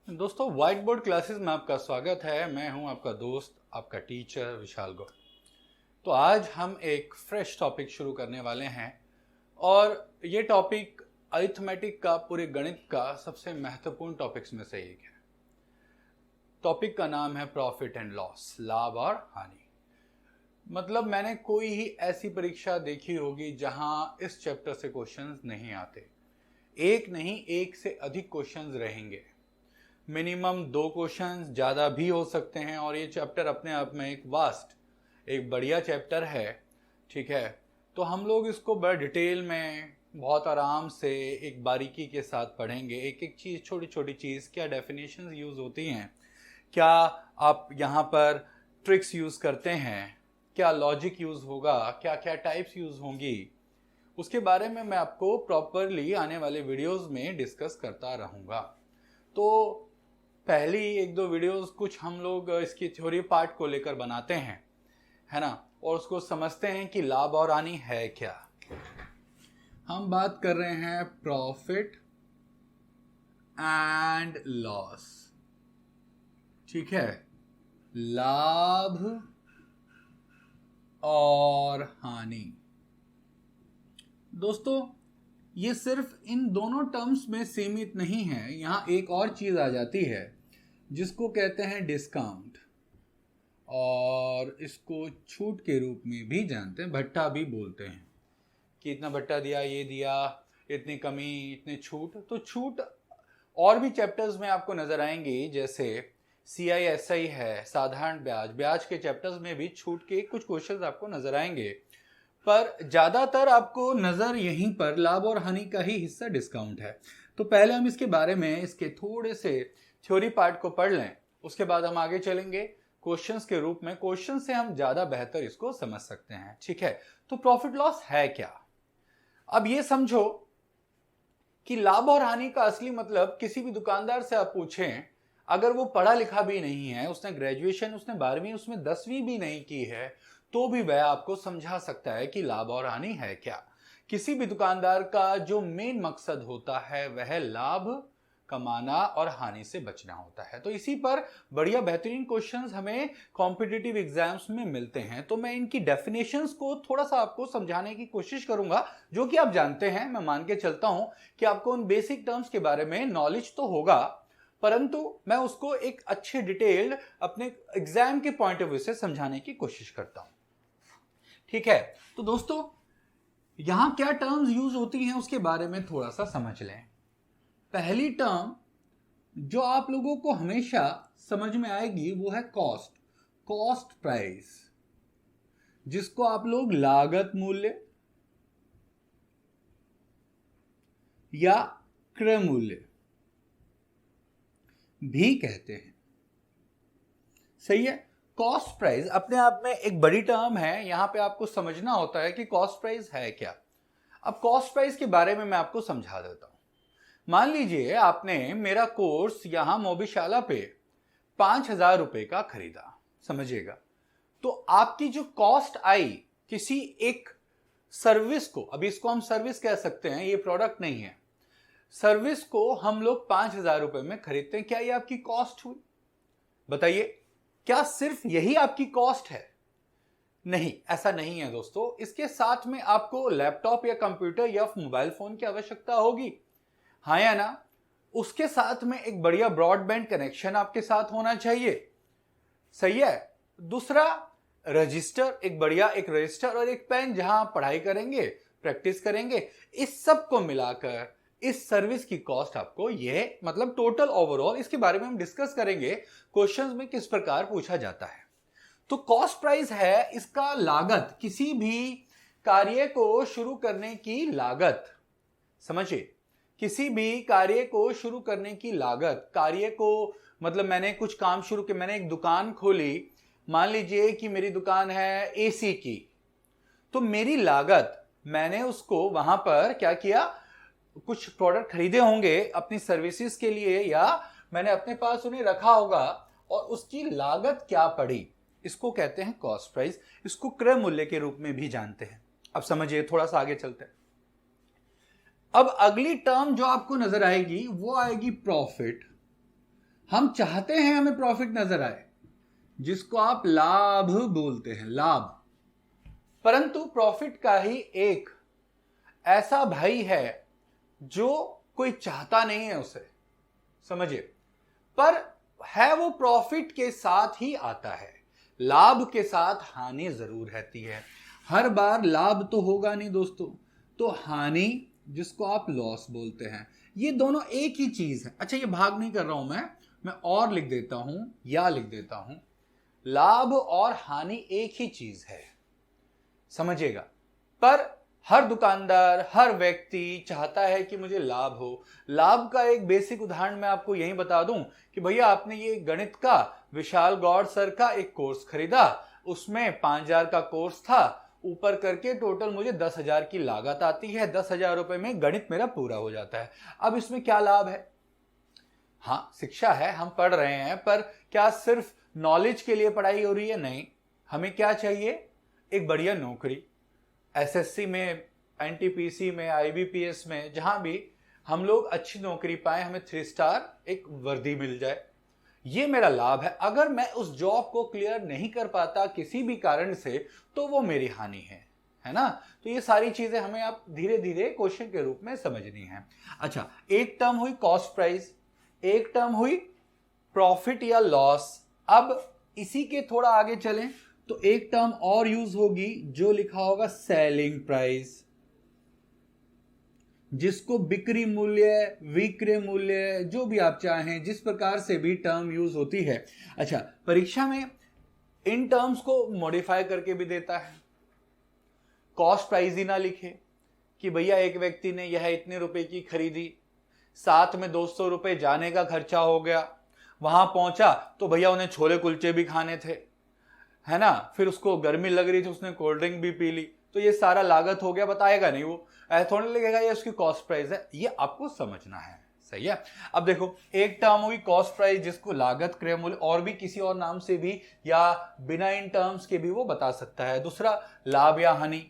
दोस्तों, white board classes में आपका स्वागत है। मैं हूं आपका दोस्त, आपका टीचर विशाल गौड़। तो आज हम एक फ्रेश टॉपिक शुरू करने वाले हैं और ये टॉपिक अरिथमेटिक का, पूरे गणित का सबसे महत्वपूर्ण टॉपिक्स में से एक है। टॉपिक का नाम है प्रॉफिट एंड लॉस, लाभ और हानि। मतलब मैंने कोई ही ऐसी परीक्षा देखी होगी जहां इस चैप्टर से क्वेश्चंस नहीं आते। एक नहीं, एक से अधिक क्वेश्चंस रहेंगे। मिनिमम 2 क्वेश्चंस, ज़्यादा भी हो सकते हैं। और ये चैप्टर अपने आप में एक वास्ट, एक बढ़िया चैप्टर है। ठीक है, तो हम लोग इसको बड़ा डिटेल में, बहुत आराम से, एक बारीकी के साथ पढ़ेंगे। एक एक चीज़, छोटी छोटी चीज़, क्या डेफिनेशंस यूज़ होती हैं, क्या आप यहाँ पर ट्रिक्स यूज़ करते हैं, क्या लॉजिक यूज़ होगा, क्या क्या टाइप्स यूज़ होंगी, उसके बारे में मैं आपको प्रॉपरली आने वाले वीडियोस में डिस्कस करता रहूँगा। तो पहली 1-2 वीडियोस कुछ हम लोग इसकी थ्योरी पार्ट को लेकर बनाते हैं, है ना, और उसको समझते हैं कि लाभ और हानि है क्या। हम बात कर रहे हैं प्रॉफिट एंड लॉस। ठीक है, लाभ और हानि। दोस्तों, ये सिर्फ इन दोनों टर्म्स में सीमित नहीं है। यहाँ एक और चीज आ जाती है जिसको कहते हैं डिस्काउंट, और इसको छूट के रूप में भी जानते हैं, भट्टा भी बोलते हैं कि इतना भट्टा दिया, ये दिया, इतनी कमी, इतनी छूट। तो छूट और भी चैप्टर्स में आपको नजर आएंगी, जैसे CISI है, साधारण ब्याज, ब्याज के चैप्टर्स में भी छूट के कुछ क्वेश्चंस आपको नजर आएंगे। पर ज्यादातर आपको नजर यहीं पर लाभ और हानि का ही हिस्सा डिस्काउंट है। तो पहले हम इसके बारे में, इसके थोड़े से थ्योरी पार्ट को पढ़ लें, उसके बाद हम आगे चलेंगे क्वेश्चंस के रूप में। क्वेश्चन से हम ज्यादा बेहतर इसको समझ सकते हैं। ठीक है, तो प्रॉफिट लॉस है क्या। अब ये समझो कि लाभ और हानि का असली मतलब किसी भी दुकानदार से आप पूछें, अगर वो पढ़ा लिखा भी नहीं है, उसने ग्रेजुएशन, उसने 12वीं, उसमें 10वीं भी नहीं की है, तो भी वह आपको समझा सकता है कि लाभ और हानि है क्या। किसी भी दुकानदार का जो मेन मकसद होता है वह लाभ कमाना और हानि से बचना होता है। तो इसी पर बढ़िया बेहतरीन क्वेश्चंस हमें कॉम्पिटिटिव एग्जाम्स में मिलते हैं। तो मैं इनकी डेफिनेशंस को थोड़ा सा आपको समझाने की कोशिश करूंगा, जो कि आप जानते हैं। मैं मान के चलता हूं कि आपको उन बेसिक टर्म्स के बारे में नॉलेज तो होगा, परंतु मैं उसको एक अच्छे डिटेल्ड अपने एग्जाम के पॉइंट ऑफ व्यू से समझाने की कोशिश करता हूं। ठीक है, तो दोस्तों, यहां क्या टर्म्स यूज होती हैं उसके बारे में थोड़ा सा समझ लें। पहली टर्म जो आप लोगों को हमेशा समझ में आएगी वो है कॉस्ट, कॉस्ट प्राइस, जिसको आप लोग लागत मूल्य या क्रय मूल्य भी कहते हैं। सही है, कॉस्ट प्राइस अपने आप में एक बड़ी टर्म है। यहां पे आपको समझना होता है कि कॉस्ट प्राइस है क्या। अब कॉस्ट प्राइस के बारे में मैं आपको समझा देता हूं। मान लीजिए आपने मेरा कोर्स यहां मोबिशाला पे 5,000 रुपए का खरीदा, समझिएगा। तो आपकी जो कॉस्ट आई किसी एक सर्विस को, अभी इसको हम सर्विस कह सकते हैं, ये प्रोडक्ट नहीं है, सर्विस को हम लोग 5,000 रुपए में खरीदते हैं, क्या ये आपकी कॉस्ट हुई? बताइए, क्या सिर्फ यही आपकी कॉस्ट है? नहीं, ऐसा नहीं है दोस्तों। इसके साथ में आपको लैपटॉप या कंप्यूटर या मोबाइल फोन की आवश्यकता होगी, हाँ या ना? उसके साथ में एक बढ़िया ब्रॉडबैंड कनेक्शन आपके साथ होना चाहिए। सही है। दूसरा, रजिस्टर, एक बढ़िया एक रजिस्टर और एक पेन, जहां आप पढ़ाई करेंगे, प्रैक्टिस करेंगे। इस सब को मिलाकर इस सर्विस की कॉस्ट आपको, यह मतलब टोटल ओवरऑल, इसके बारे में हम डिस्कस करेंगे क्वेश्चंस में किस प्रकार पूछा जाता है। तो कॉस्ट प्राइस है इसका लागत, किसी भी कार्य को शुरू करने की लागत। समझिए, किसी भी कार्य को शुरू करने की लागत, कार्य को मतलब मैंने कुछ काम शुरू किया, मैंने एक दुकान खोली, मान लीजिए कि मेरी दुकान है एसी की, तो मेरी लागत, मैंने उसको वहां पर क्या किया, कुछ प्रोडक्ट खरीदे होंगे अपनी सर्विसेज के लिए, या मैंने अपने पास उन्हें रखा होगा, और उसकी लागत क्या पड़ी, इसको कहते हैं कॉस्ट प्राइस। इसको क्रय मूल्य के रूप में भी जानते हैं। अब समझिए, थोड़ा सा आगे चलते हैं। अब अगली टर्म जो आपको नजर आएगी वो आएगी प्रॉफिट। हम चाहते हैं हमें प्रॉफिट नजर आए, जिसको आप लाभ बोलते हैं, लाभ। परंतु प्रॉफिट का ही एक ऐसा भाई है जो कोई चाहता नहीं है उसे, समझिए, पर है वो प्रॉफिट के साथ ही आता है। लाभ के साथ हानि जरूर रहती है, हर बार लाभ तो होगा नहीं दोस्तों, तो हानि जिसको आप लॉस बोलते हैं, ये दोनों एक ही चीज है। अच्छा, ये भाग नहीं कर रहा हूं मैं और लिख देता हूं या लिख देता हूं, लाभ और हानि एक ही चीज है, समझिएगा। पर हर दुकानदार, हर व्यक्ति चाहता है कि मुझे लाभ हो। लाभ का एक बेसिक उदाहरण मैं आपको यही बता दूं कि भैया आपने ये गणित का विशाल गौड़ सर का एक कोर्स खरीदा, उसमें 5,000 का कोर्स था, ऊपर करके टोटल मुझे 10,000 की लागत आती है, 10,000 रुपए में गणित मेरा पूरा हो जाता है। अब इसमें क्या लाभ है? हाँ, शिक्षा है, हम पढ़ रहे हैं, पर क्या सिर्फ नॉलेज के लिए पढ़ाई हो रही है? नहीं, हमें क्या चाहिए? एक बढ़िया नौकरी, एसएससी में, एनटीपीसी में, आईबीपीएस में, जहां भी हम लोग अच्छी नौकरी पाए, हमें 3 स्टार एक वर्दी मिल जाए, ये मेरा लाभ है। अगर मैं उस जॉब को क्लियर नहीं कर पाता किसी भी कारण से, तो वो मेरी हानि है ना? तो ये सारी चीजें हमें आप धीरे धीरे क्वेश्चन के रूप में समझनी है। अच्छा, एक टर्म हुई कॉस्ट प्राइस, एक टर्म हुई प्रॉफिट या लॉस। अब इसी के थोड़ा आगे चलें तो एक टर्म और यूज होगी जो लिखा होगा सेलिंग प्राइस, जिसको बिक्री मूल्य, विक्रय मूल्य, जो भी आप चाहें, जिस प्रकार से भी टर्म यूज होती है। अच्छा, परीक्षा में इन टर्म्स को मॉडिफाई करके भी देता है। कॉस्ट प्राइस ही ना लिखे कि भैया एक व्यक्ति ने यह इतने रुपए की खरीदी, साथ में 200 रुपए जाने का खर्चा हो गया, वहां पहुंचा तो भैया उन्हें छोले कुलचे भी खाने थे, है ना, फिर उसको गर्मी लग रही थी, उसने कोल्ड ड्रिंक भी पी ली, तो ये सारा लागत हो गया, बताएगा नहीं वो, ऐसा थोड़ा लगेगा ये उसकी कॉस्ट प्राइस है। ये आपको समझना है, सही है। अब देखो, एक टर्म हुई कॉस्ट प्राइस, जिसको लागत, क्रय मूल्य, और भी किसी और नाम से भी या बिना इन टर्म्स के भी वो बता सकता है। दूसरा, लाभ या हानि,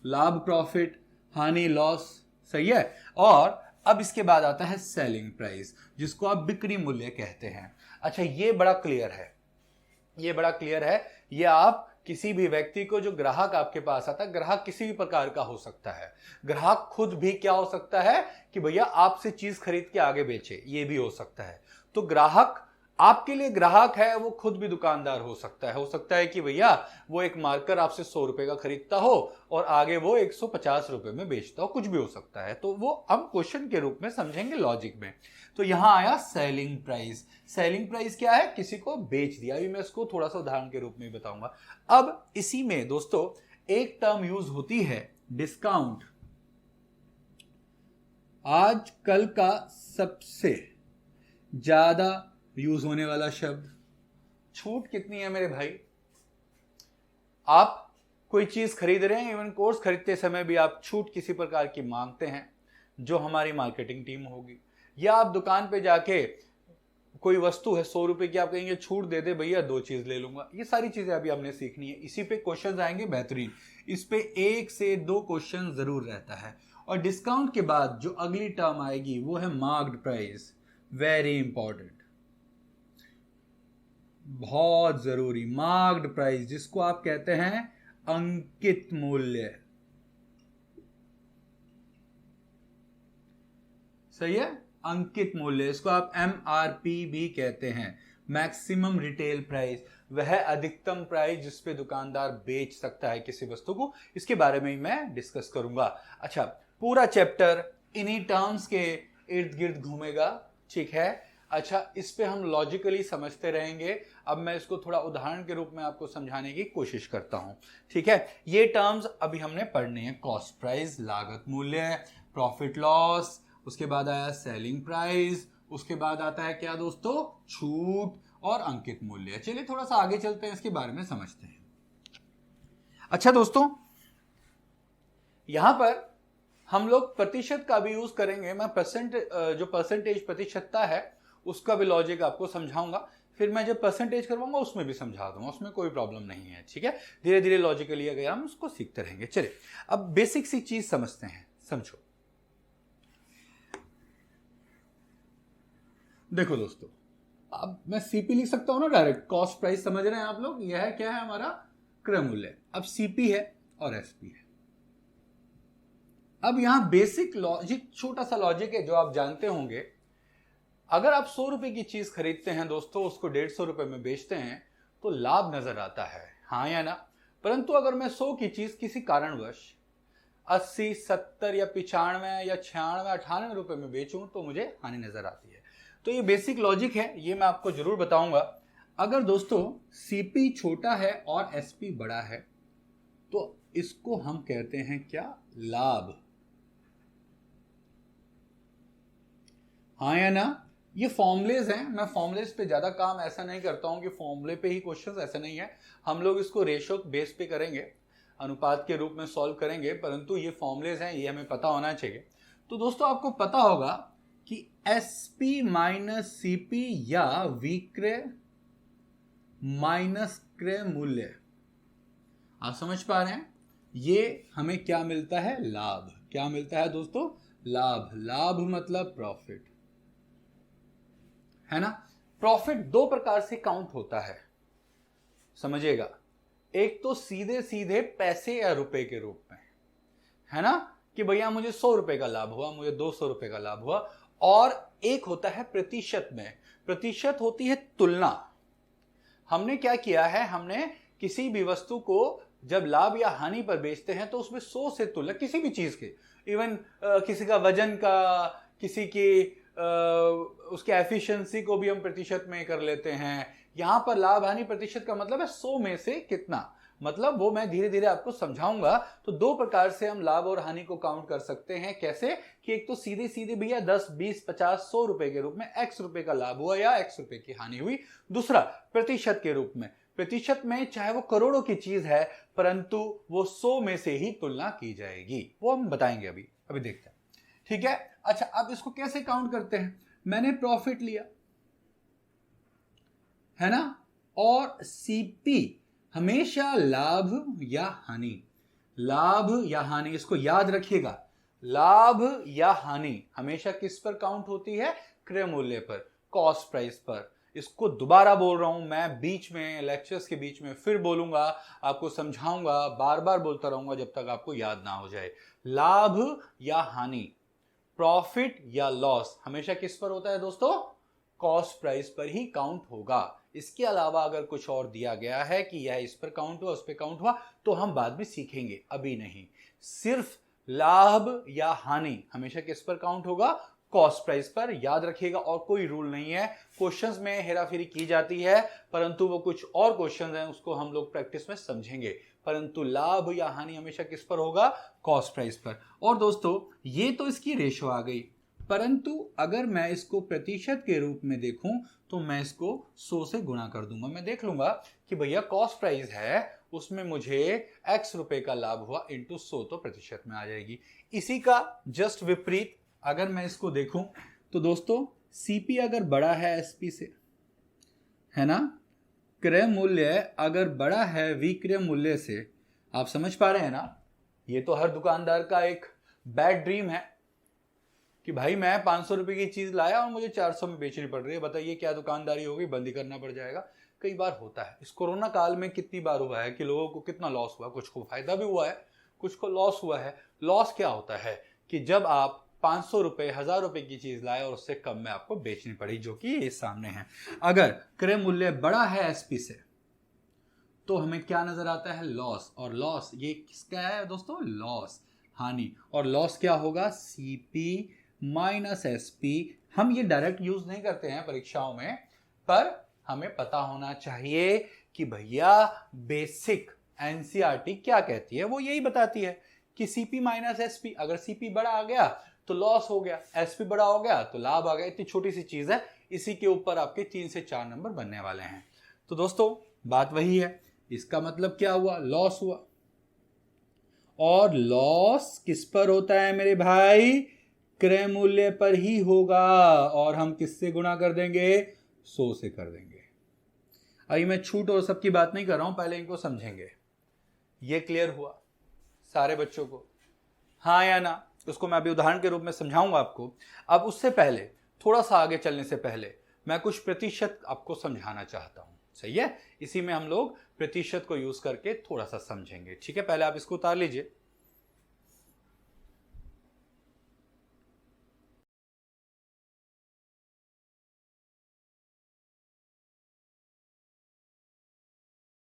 लाभ प्रॉफिट, हानि लॉस, सही है। और अब इसके बाद आता है सेलिंग प्राइस, जिसको आप बिक्री मूल्य कहते हैं। अच्छा, ये बड़ा क्लियर है, ये बड़ा क्लियर है। ये आप किसी भी व्यक्ति को, जो ग्राहक आपके पास आता है, ग्राहक किसी भी प्रकार का हो सकता है, ग्राहक खुद भी क्या हो सकता है कि भैया आपसे चीज खरीद के आगे बेचे, ये भी हो सकता है। तो ग्राहक आपके लिए ग्राहक है, वो खुद भी दुकानदार हो सकता है कि भैया वो एक मार्कर आपसे 100 रुपए का खरीदता हो और आगे वो 150 रुपए में बेचता हो, कुछ भी हो सकता है। तो वो हम क्वेश्चन के रूप में समझेंगे, लॉजिक में। तो यहां आया सेलिंग प्राइस। सेलिंग प्राइस क्या है? किसी को बेच दिया। अभी मैं इसको थोड़ा सा उदाहरण के रूप में बताऊंगा। अब इसी में दोस्तों एक टर्म यूज होती है डिस्काउंट, आज कल का सबसे ज्यादा यूज होने वाला शब्द। छूट कितनी है मेरे भाई? आप कोई चीज खरीद रहे हैं, इवन कोर्स खरीदते समय भी आप छूट किसी प्रकार की मांगते हैं, जो हमारी मार्केटिंग टीम होगी। या आप दुकान पे जाके कोई वस्तु है 100 रुपए की, आप कहेंगे छूट दे दे भैया, 2 चीज ले लूंगा। ये सारी चीजें अभी हमने सीखनी है। इसी पे क्वेश्चन आएंगे बेहतरीन, इस पे 1 से 2 क्वेश्चन जरूर रहता है। और डिस्काउंट के बाद जो अगली टर्म आएगी वो है मार्क्ड प्राइस। वेरी इंपॉर्टेंट, बहुत जरूरी, मार्क्ड प्राइस, जिसको आप कहते हैं अंकित मूल्य, सही है, अंकित मूल्य। इसको आप MRP भी कहते हैं, मैक्सिमम रिटेल प्राइस। वह अधिकतम प्राइस जिस पे दुकानदार बेच सकता है किसी वस्तु को, इसके बारे में ही मैं डिस्कस करूंगा। अच्छा, पूरा चैप्टर इन्हीं टर्म्स के इर्द गिर्द घूमेगा, ठीक है। अच्छा, इस पे हम लॉजिकली समझते रहेंगे। अब मैं इसको थोड़ा उदाहरण के रूप में आपको समझाने की कोशिश करता हूं, ठीक है। ये टर्म्स अभी हमने पढ़ने हैं, कॉस्ट प्राइस, लागत मूल्य, प्रॉफिट लॉस, उसके बाद आया सेलिंग प्राइस, उसके बाद आता है क्या दोस्तों? छूट और अंकित मूल्य। चलिए थोड़ा सा आगे चलते हैं, इसके बारे में समझते हैं। अच्छा दोस्तों, यहां पर हम लोग प्रतिशत का भी यूज करेंगे। मैं जो परसेंटेज प्रतिशतता है उसका भी लॉजिक आपको समझाऊंगा, फिर मैं जब परसेंटेज करवाऊंगा उसमें भी समझा दूंगा, उसमें कोई प्रॉब्लम नहीं है, ठीक है। धीरे धीरे लॉजिकली अगर हम उसको सीखते रहेंगे। चलिए अब बेसिक सी चीज समझते हैं, समझो। देखो दोस्तों, अब मैं सीपी लिख सकता हूं ना डायरेक्ट, कॉस्ट प्राइस, समझ रहे हैं आप लोग, यह क्या है हमारा क्रय मूल्य। अब सीपी है और एसपी है। अब यहां बेसिक लॉजिक, छोटा सा लॉजिक है जो आप जानते होंगे। अगर आप 100 रुपए की चीज खरीदते हैं दोस्तों, उसको 150 रुपए में बेचते हैं तो लाभ नजर आता है, हाँ या ना। परंतु अगर मैं 100 की चीज किसी कारणवश 80, 70 या 95 या 96, 98 रुपए में बेचूं तो मुझे हानि नजर आती है। तो ये बेसिक लॉजिक है, ये मैं आपको जरूर बताऊंगा। अगर दोस्तों सीपी छोटा है और एसपी बड़ा है तो इसको हम कहते हैं क्या, लाभ, हाँ या ना। ये फॉर्मुलेज हैं, मैं फॉर्मुलेज पे ज्यादा काम ऐसा नहीं करता हूं कि फॉर्मूले पे ही क्वेश्चंस, ऐसा नहीं है। हम लोग इसको रेशो बेस पे करेंगे, अनुपात के रूप में सॉल्व करेंगे, परंतु ये फॉर्मुलेज हैं, ये हमें पता होना चाहिए। तो दोस्तों आपको पता होगा कि एसपी माइनस सीपी या विक्रय माइनस क्रय मूल्य, आप समझ पा रहे हैं, ये हमें क्या मिलता है, लाभ। क्या मिलता है दोस्तों, लाभ। लाभ मतलब प्रॉफिट, है ना। प्रॉफिट दो प्रकार से काउंट होता है, समझिएगा। एक तो सीधे सीधे पैसे या रुपए के रूप में, है ना, कि भैया मुझे 100 रुपए का लाभ हुआ, मुझे 200 रुपए का लाभ हुआ। और एक होता है प्रतिशत में। प्रतिशत होती है तुलना। हमने क्या किया है, हमने किसी भी वस्तु को जब लाभ या हानि पर बेचते हैं तो उसमें 100 से तुलना, किसी भी चीज के, इवन किसी का वजन का, किसी की उसके एफिशिएंसी को भी हम प्रतिशत में कर लेते हैं। यहां पर लाभ हानि प्रतिशत का मतलब है 100 में से कितना, मतलब वो मैं धीरे धीरे आपको समझाऊंगा। तो दो प्रकार से हम लाभ और हानि को काउंट कर सकते हैं। कैसे, कि एक तो सीधे सीधे भैया 10, 20, 50, 100 रुपए के रूप में x रुपए का लाभ हुआ या x रुपए की हानि हुई। दूसरा प्रतिशत के रूप में। प्रतिशत में चाहे वो करोड़ों की चीज है परंतु वो 100 में से ही तुलना की जाएगी, वो हम बताएंगे अभी देखते हैं, ठीक है। अच्छा, अब इसको कैसे काउंट करते हैं, मैंने प्रॉफिट लिया, है ना, और सीपी हमेशा लाभ या हानि, लाभ या हानि, इसको याद रखिएगा। लाभ या हानि हमेशा किस पर काउंट होती है, क्रय मूल्य पर, कॉस्ट प्राइस पर। इसको दोबारा बोल रहा हूं मैं, बीच में लेक्चर्स के बीच में फिर बोलूंगा, आपको समझाऊंगा, बार बार बोलता रहूंगा जब तक आपको याद ना हो जाए। लाभ या हानि, प्रॉफिट या लॉस हमेशा किस पर होता है दोस्तों, कॉस्ट प्राइस पर ही काउंट होगा। इसके अलावा अगर कुछ और दिया गया है कि यह इस पर काउंट हुआ, उस पर काउंट हुआ, तो हम बाद में सीखेंगे, अभी नहीं। सिर्फ लाभ या हानि हमेशा किस पर काउंट होगा, कॉस्ट प्राइस पर, याद रखिएगा। और कोई रूल नहीं है, क्वेश्चंस में हेराफेरी की जाती है परंतु वो कुछ और क्वेश्चंस हैं, उसको हम लोग प्रैक्टिस में समझेंगे। परंतु लाभ या हानि हमेशा किस पर होगा, कॉस्ट प्राइस पर। और दोस्तों ये तो इसकी रेशो आ गई, परंतु अगर मैं इसको प्रतिशत के रूप में देखूं तो मैं इसको 100 से गुणा कर दूंगा। मैं देख लूंगा कि भैया कॉस्ट प्राइस है, उसमें मुझे x रुपए का लाभ हुआ इंटू 100, तो प्रतिशत में आ जाएगी। इसी का जस्ट विपरीत अगर मैं इसको देखूं तो दोस्तों सीपी अगर बड़ा है एसपी से, है ना, क्रय मूल्य अगर बड़ा है विक्रय मूल्य से, आप समझ पा रहे हैं ना। ये तो हर दुकानदार का एक बैड ड्रीम है कि भाई मैं 500 रुपए की चीज लाया और मुझे 400 में बेचनी पड़ रही है, बताइए क्या दुकानदारी होगी, बंद ही करना पड़ जाएगा। कई बार होता है, इस कोरोना काल में कितनी बार हुआ है कि लोगों को कितना लॉस हुआ, कुछ को फायदा भी हुआ है, कुछ को लॉस हुआ है। लॉस क्या होता है कि जब आप 500 रुपए, 1000 रुपए की चीज लाए और उससे कम में आपको बेचनी पड़ी, जो कि ये सामने है। अगर क्रय मूल्य बड़ा है एसपी से तो हमें क्या नजर आता है, लॉस। और लॉस ये किसका है दोस्तों, लॉस, हानि। और लॉस क्या होगा, सीपी माइनस एसपी। हम ये डायरेक्ट यूज नहीं करते हैं परीक्षाओं में, पर हमें पता होना चाहिए कि भैया बेसिक एनसीईआरटी क्या कहती है, वो यही बताती है कि सीपी माइनस एसपी। अगर सीपी बड़ा आ गया तो लॉस हो गया, एसपी बड़ा हो गया तो लाभ आ गया। इतनी छोटी सी चीज है, इसी के ऊपर आपके 3 से 4 नंबर बनने वाले हैं। तो दोस्तों बात वही है, इसका मतलब क्या हुआ, लॉस हुआ। और लॉस किस पर होता है मेरे भाई, क्रय मूल्य पर ही होगा। और हम किससे गुणा कर देंगे, 100 से कर देंगे। अभी मैं छूट और सबकी बात नहीं कर रहा हूं, पहले इनको समझेंगे। ये क्लियर हुआ सारे बच्चों को, हाँ या ना। उसको मैं अभी उदाहरण के रूप में समझाऊंगा आपको। अब उससे पहले, थोड़ा सा आगे चलने से पहले, मैं कुछ प्रतिशत आपको समझाना चाहता हूं, सही है। इसी में हम लोग प्रतिशत को यूज करके थोड़ा सा समझेंगे, ठीक है। पहले आप इसको उतार लीजिए।